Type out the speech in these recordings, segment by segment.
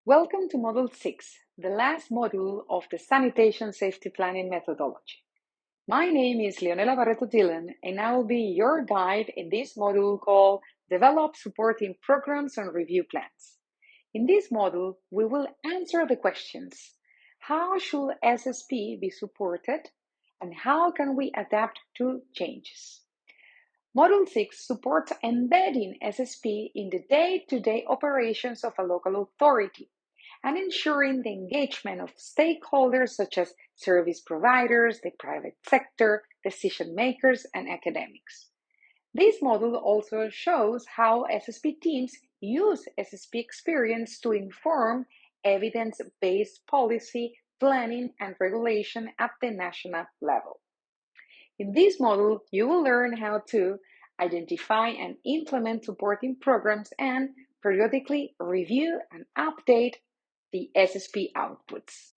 Welcome to Module 6, the last module of the Sanitation Safety Planning methodology. My name is Leonela Barreto-Dillon, and I will be your guide in this module called Develop Supporting Programs and Review Plans. In this module, we will answer the questions: how should SSP be supported, and how can we adapt to changes? Module 6 supports embedding SSP in the day-to-day operations of a local authority and ensuring the engagement of stakeholders such as service providers, the private sector, decision makers, and academics. This module also shows how SSP teams use SSP experience to inform evidence-based policy, planning, and regulation at the national level. In this module, you will learn how to identify and implement supporting programs and periodically review and update the SSP outputs.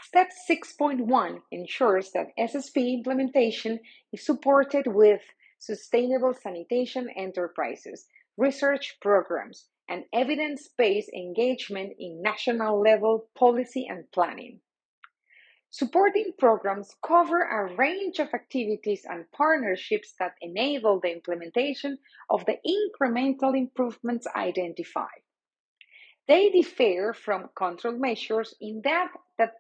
Step 6.1 ensures that SSP implementation is supported with sustainable sanitation enterprises, research programs, and evidence-based engagement in national level policy and planning. Supporting programs cover a range of activities and partnerships that enable the implementation of the incremental improvements identified. They differ from control measures in that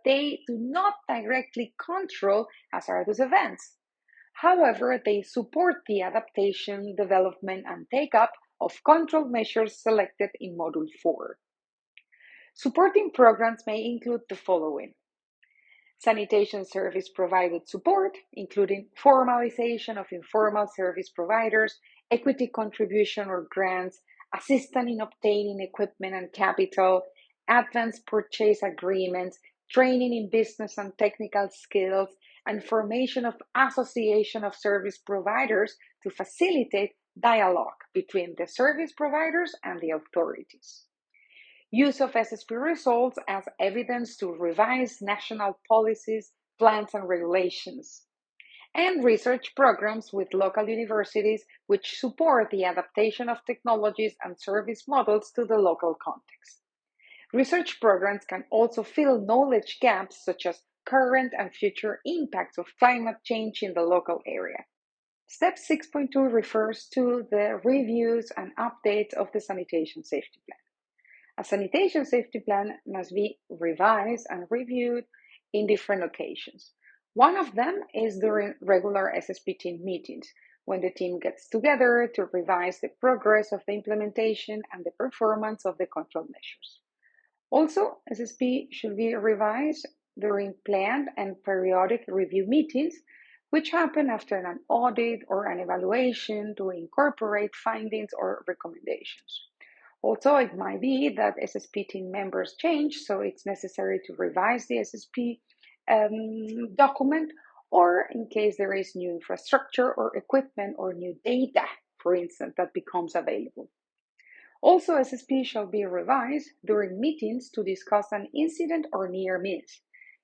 they do not directly control hazardous events. However, they support the adaptation, development, and take-up of control measures selected in Module 4. Supporting programs may include the following: sanitation service provided support, including formalization of informal service providers, equity contribution or grants, assistance in obtaining equipment and capital, advanced purchase agreements, training in business and technical skills, and formation of association of service providers to facilitate dialogue between the service providers and the authorities. Use of SSP results as evidence to revise national policies, plans, and regulations, and research programs with local universities which support the adaptation of technologies and service models to the local context. Research programs can also fill knowledge gaps such as current and future impacts of climate change in the local area. Step 6.2 refers to the reviews and updates of the sanitation safety plan. A sanitation safety plan must be revised and reviewed in different occasions. One of them is during regular SSP team meetings, when the team gets together to revise the progress of the implementation and the performance of the control measures. Also, SSP should be revised during planned and periodic review meetings, which happen after an audit or an evaluation to incorporate findings or recommendations. Also, it might be that SSP team members change, so it's necessary to revise the SSP document, or in case there is new infrastructure or equipment or new data, for instance, that becomes available. Also, SSP shall be revised during meetings to discuss an incident or near miss.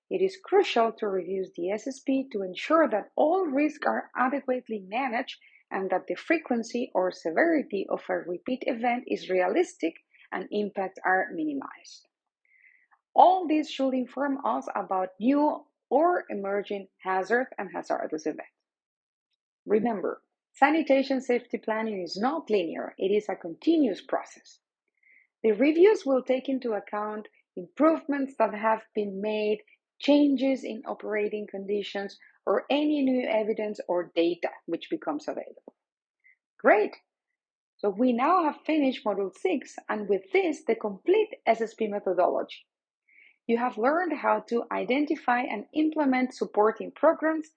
It is crucial to review the SSP to ensure that all risks are adequately managed and that the frequency or severity of a repeat event is realistic and impacts are minimized. All this should inform us about new or emerging hazards and hazardous events. Remember, sanitation safety planning is not linear, it is a continuous process. The reviews will take into account improvements that have been made, changes in operating conditions, or any new evidence or data which becomes available. Great! So we now have finished Module 6, and with this, the complete SSP methodology. You have learned how to identify and implement supporting programs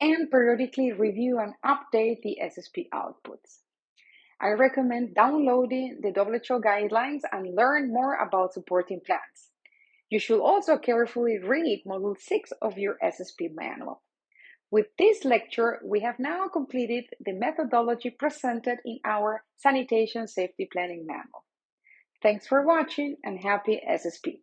and periodically review and update the SSP outputs. I recommend downloading the WHO guidelines and learn more about supporting plans. You should also carefully read Module 6 of your SSP manual. With this lecture, we have now completed the methodology presented in our Sanitation Safety Planning Manual. Thanks for watching and happy SSP!